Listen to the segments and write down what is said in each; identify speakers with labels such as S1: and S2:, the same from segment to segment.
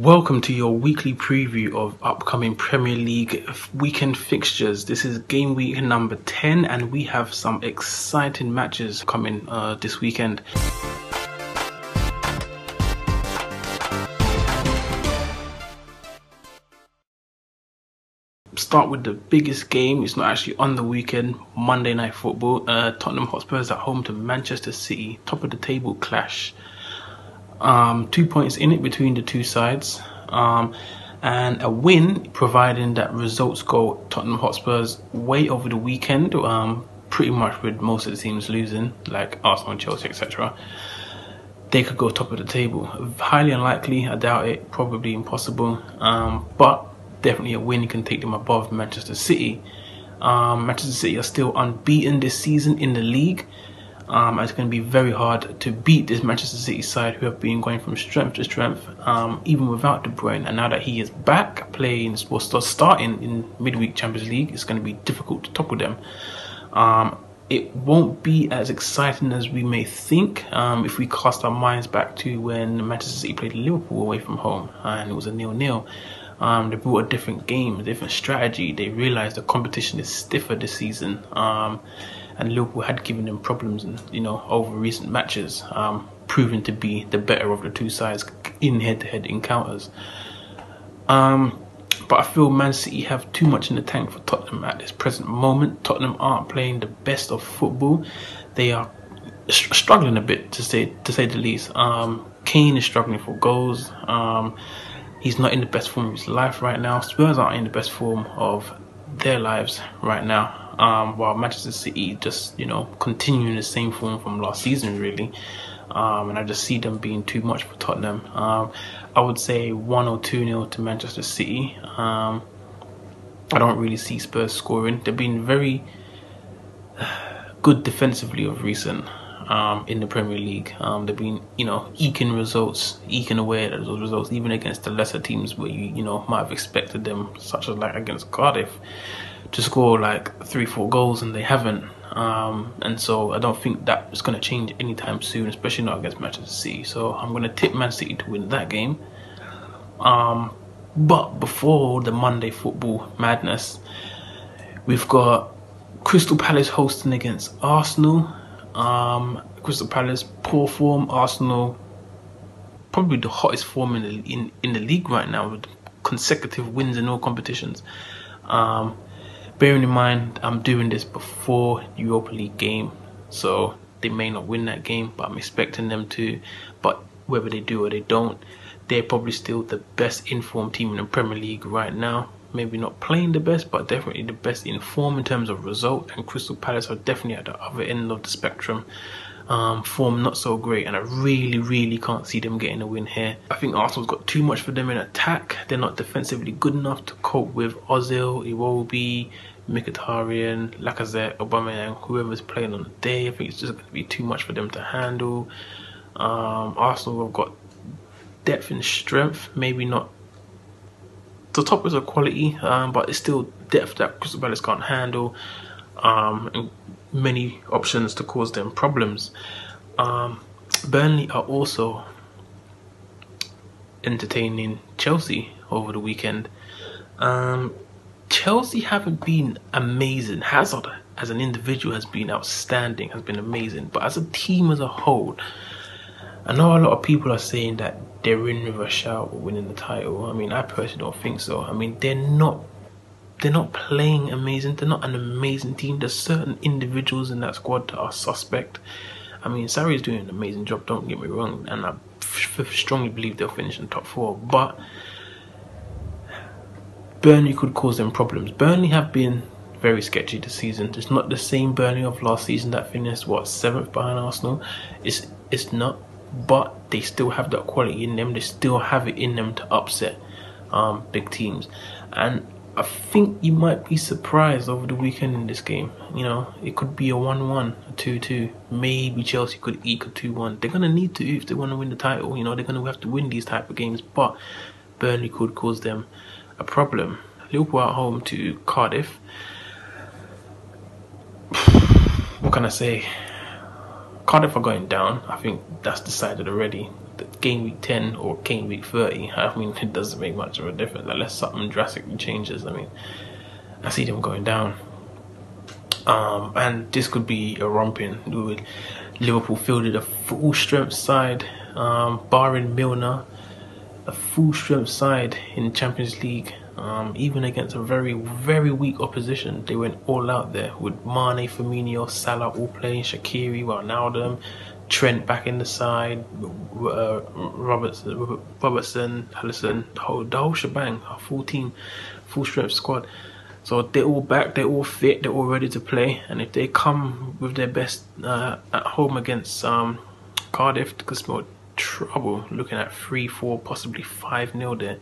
S1: Welcome to your weekly preview of upcoming Premier League weekend fixtures. This is game week number 10 and we have some exciting matches coming this weekend. Start with the biggest game. It's not actually on the weekend. Monday Night Football. Tottenham Hotspurs at home to Manchester City. Top of the table clash. 2 points in it between the two sides, and a win, providing that results go Tottenham Hotspur's way over the weekend, pretty much with most of the teams losing, like Arsenal, Chelsea, etc. They could go top of the table. Highly unlikely, I doubt it, probably impossible, but definitely a win can take them above Manchester City. Manchester City are still unbeaten this season in the league. It's going to be very hard to beat this Manchester City side, who have been going from strength to strength, even without De Bruyne. And now that he is back playing, starting in midweek Champions League, it's going to be difficult to topple them. It won't be as exciting as we may think if we cast our minds back to when Manchester City played Liverpool away from home and it was a 0-0. They brought a different game, a different strategy. They realised the competition is stiffer this season. And Liverpool had given them problems, over recent matches, proving to be the better of the two sides in head-to-head encounters. But I feel Man City have too much in the tank for Tottenham at this present moment. Tottenham aren't playing the best of football. They are struggling a bit, to say the least. Kane is struggling for goals. He's not in the best form of his life right now. Spurs aren't in the best form of their lives right now. While Manchester City just, continuing the same form from last season, really. And I just see them being too much for Tottenham. I would say 1 or 2-0 to Manchester City. I don't really see Spurs scoring. They've been very good defensively of recent in the Premier League. They've been, eking away at those results, even against the lesser teams where you might have expected them, such as like against Cardiff, to score like 3-4 goals, and they haven't. And so I don't think that is going to change anytime soon, especially not against Manchester City. So I'm going to tip Man City to win that game. But before the Monday football madness, we've got Crystal Palace hosting against Arsenal. Crystal Palace, poor form. Arsenal, probably the hottest form in the league right now, with consecutive wins in all competitions. Bearing in mind, I'm doing this before Europa League game, so they may not win that game, but I'm expecting them to. But whether they do or they don't, they're probably still the best informed team in the Premier League right now. Maybe not playing the best, but definitely the best in form in terms of result. And Crystal Palace are definitely at the other end of the spectrum. Form not so great, and I really can't see them getting a win here. I think Arsenal's got too much for them in attack. They're not defensively good enough to cope with Ozil, Iwobi, Mkhitaryan, Lacazette, Aubameyang, whoever's playing on the day. I think it's just going to be too much for them to handle. Arsenal have got depth and strength, maybe not the top is of quality, but it's still depth that Crystal Palace can't handle, and many options to cause them problems. Burnley are also entertaining Chelsea over the weekend. Chelsea haven't been amazing. Hazard as an individual has been outstanding, has been amazing, but as a team as a whole, I know a lot of people are saying that they're in with a shout of winning the title. I mean, I personally don't think so. I mean, they're not playing amazing. They're not an amazing team. There's certain individuals in that squad that are suspect. I mean, Sarri's doing an amazing job, don't get me wrong, and I strongly believe they'll finish in top 4, but Burnley could cause them problems. Burnley have been very sketchy this season. It's not the same Burnley of last season that finished 7th behind Arsenal. It's not, but they still have that quality in them. They still have it in them to upset big teams, and I think you might be surprised over the weekend in this game. It could be a 1-1, a 2-2. Maybe Chelsea could eke a 2-1. They're going to need to if they want to win the title. They're going to have to win these type of games, but Burnley could cause them a problem. Liverpool at home to Cardiff. What can I say? Cardiff are going down. I think that's decided already. game week 10 or game week 30, I mean, it doesn't make much of a difference unless something drastically changes. I mean, I see them going down. And this could be a romping. With Liverpool fielded a full strength side, barring Milner, a full strength side in Champions League. Even against a very, very weak opposition, they went all out there with Mane, Firmino, Salah all playing, Shaqiri, Ronaldo, Trent back in the side, Robertson, Alisson, the whole shebang, a full team, full strength squad. So they're all back, they're all fit, they're all ready to play. And if they come with their best at home against Cardiff, they could smell trouble. Looking at 3-4, possibly 5-0 there.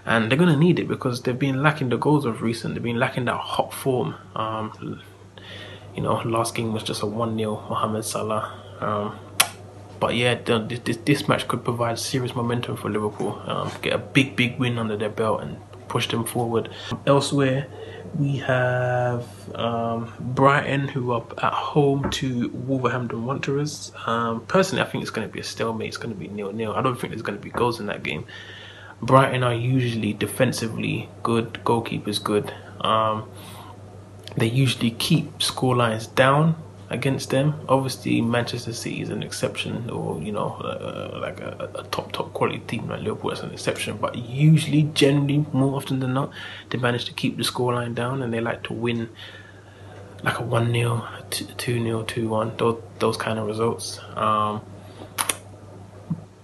S1: And they're going to need it because they've been lacking the goals of recent. They've been lacking that hot form. You know, last game was just a 1-0 Mohamed Salah. But yeah, this match could provide serious momentum for Liverpool. Get a big win under their belt and push them forward. Elsewhere, we have Brighton, who are at home to Wolverhampton Wanderers. Personally, I think it's going to be a stalemate. It's going to be 0-0. I don't think there's going to be goals in that game. Brighton are usually defensively good, goalkeepers good. They usually keep scorelines down against them. Obviously, Manchester City is an exception, or you know, like a top quality team like Liverpool is an exception. But usually, generally, more often than not, they manage to keep the scoreline down, and they like to win like a 1-0, 2-0, 2-1, those kind of results.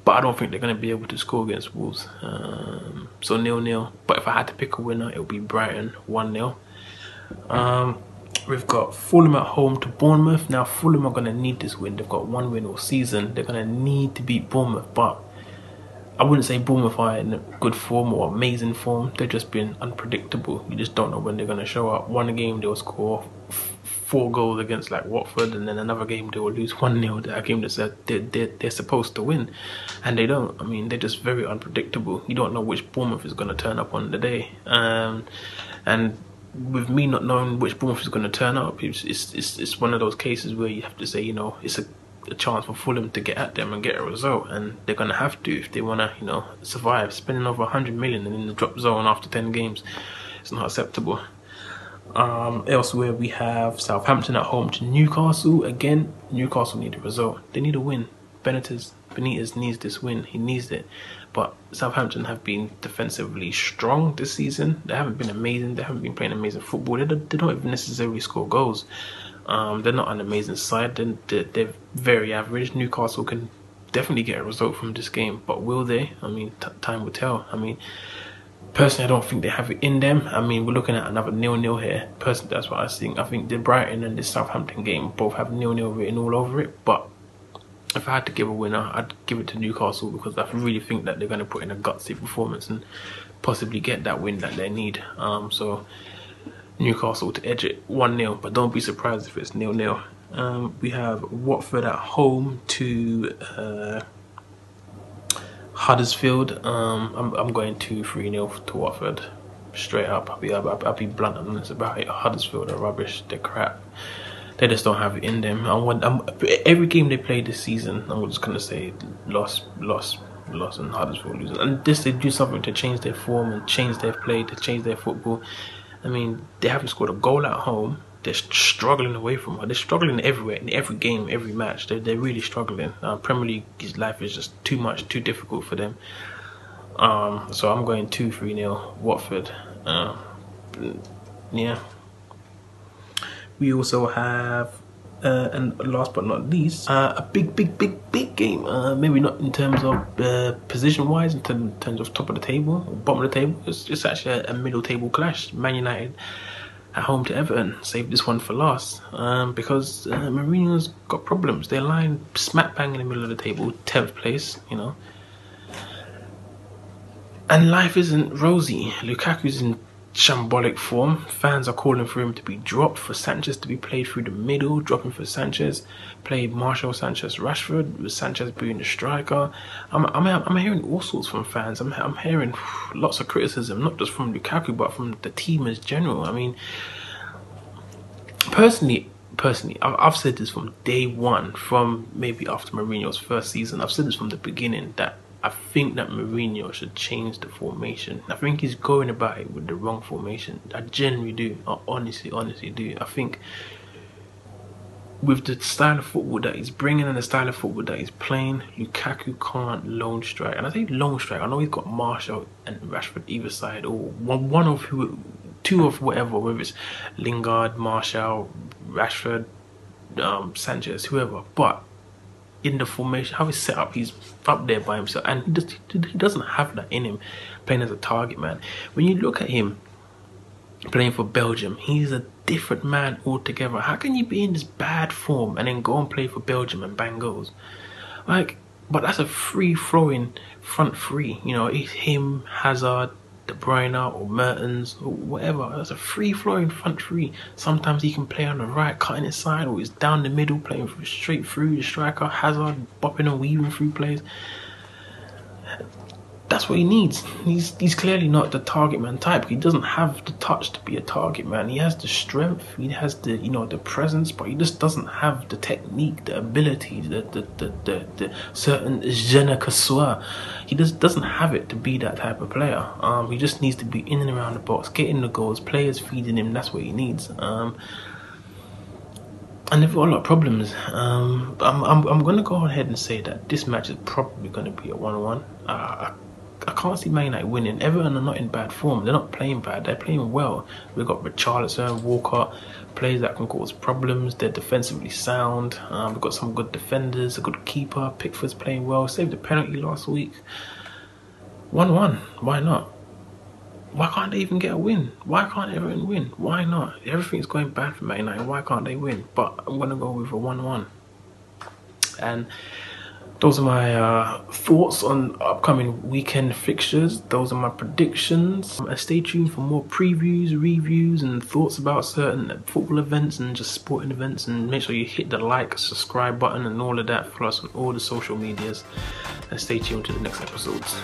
S1: But I don't think they're going to be able to score against Wolves. So 0-0. But if I had to pick a winner, it would be Brighton, 1-0. We've got Fulham at home to Bournemouth. Now, Fulham are going to need this win. They've got one win all season. They're going to need to beat Bournemouth. But I wouldn't say Bournemouth are in good form or amazing form. They've just been unpredictable. You just don't know when they're going to show up. One game, they'll score 4 goals against like Watford, and then another game they will lose 1-0. That game that they're supposed to win, and they don't. I mean, they're just very unpredictable. You don't know which Bournemouth is going to turn up on the day, and with me not knowing which Bournemouth is going to turn up, it's one of those cases where you have to say, you know, it's a chance for Fulham to get at them and get a result, and they're going to have to if they want to, you know, survive. Spending over 100 million and in the drop zone after 10 games, it's not acceptable. Elsewhere, we have Southampton at home to Newcastle. Again, Newcastle need a result. They need a win. Benitez needs this win. He needs it. But Southampton have been defensively strong this season. They haven't been amazing. They haven't been playing amazing football. They don't even necessarily score goals. They're not an amazing side. They're very average. Newcastle can definitely get a result from this game. But will they? I mean, time will tell. I mean, personally, I don't think they have it in them. I mean, we're looking at another 0-0 here. Personally, that's what I think. I think the Brighton and the Southampton game both have 0-0 written all over it. But if I had to give a winner, I'd give it to Newcastle, because I really think that they're going to put in a gutsy performance and possibly get that win that they need. So Newcastle to edge it 1-0, but don't be surprised if it's 0-0. We have Watford at home to Huddersfield. I'm going 2-3-0 to Watford. Straight up, I'll be blunt and honest about it. Huddersfield are rubbish. They're crap. They just don't have it in them. Every game they played this season, I'm just gonna say loss, and Huddersfield losing. And they do something to change their form and change their play, to change their football. I mean, they haven't scored a goal at home. They're struggling away from her. They're struggling everywhere, in every game, every match. They're really struggling. Premier League's life is just too difficult for them. So I'm going 2-3-0 Watford. Yeah. We also have, and last but not least, a big game. Maybe not in terms of position-wise, in terms of top of the table, or bottom of the table. It's actually a middle table clash. Man United at home to Everton. Save this one for last, because Mourinho's got problems. They're lying smack bang in the middle of the table, 10th place, you know. And life isn't rosy. Lukaku's in shambolic form. Fans are calling for him to be dropped, for Sanchez to be played through the middle, dropping for Sanchez, play Martial, Sanchez, Rashford, with Sanchez being the striker. I'm hearing all sorts from fans. I'm hearing lots of criticism, not just from Lukaku, but from the team as general. I mean, personally, personally, I've said this from day one, from maybe after Mourinho's first season. I've said this from the beginning that I think that Mourinho should change the formation. I think he's going about it with the wrong formation. I genuinely do. I honestly do. I think with the style of football that he's bringing and the style of football that he's playing, Lukaku can't lone strike. And I say lone strike, I know he's got Martial and Rashford either side, or one of who, two of whatever, whether it's Lingard, Martial, Rashford, Sanchez, whoever. But in the formation, how he's set up, he's up there by himself, and he doesn't have that in him, playing as a target man. When you look at him playing for Belgium, he's a different man altogether. How can you be in this bad form and then go and play for Belgium and bang goals? Like, but that's a free-flowing front three. You know, it's him, Hazard, De Bruyne, or Mertens, or whatever. That's a free-flowing front three. Sometimes he can play on the right, cutting it side, or he's down the middle, playing straight through the striker. Hazard bopping and weaving through plays. That's what he needs. He's clearly not the target man type. He doesn't have the touch to be a target man. He has the strength, he has the, you know, the presence, but he just doesn't have the technique, the ability, the certain je ne sais. He just doesn't have it to be that type of player. He just needs to be in and around the box, getting the goals, players feeding him. That's what he needs. And they've got a lot of problems. I'm gonna go ahead and say that this match is probably gonna be a 1-1. I can't see Man United winning. Everton are not in bad form. They're not playing bad. They're playing well. We've got Richarlison, Walcott, players that can cause problems. They're defensively sound. We've got some good defenders, a good keeper. Pickford's playing well. Saved a penalty last week. 1-1. Why not? Why can't they even get a win? Why can't Everton win? Why not? Everything's going bad for Man United. Why can't they win? But I'm going to go with a 1-1. And those are my thoughts on upcoming weekend fixtures. Those are my predictions. And stay tuned for more previews, reviews, and thoughts about certain football events and just sporting events. And make sure you hit the like, subscribe button and all of that. Follow us on all the social medias. And stay tuned to the next episodes.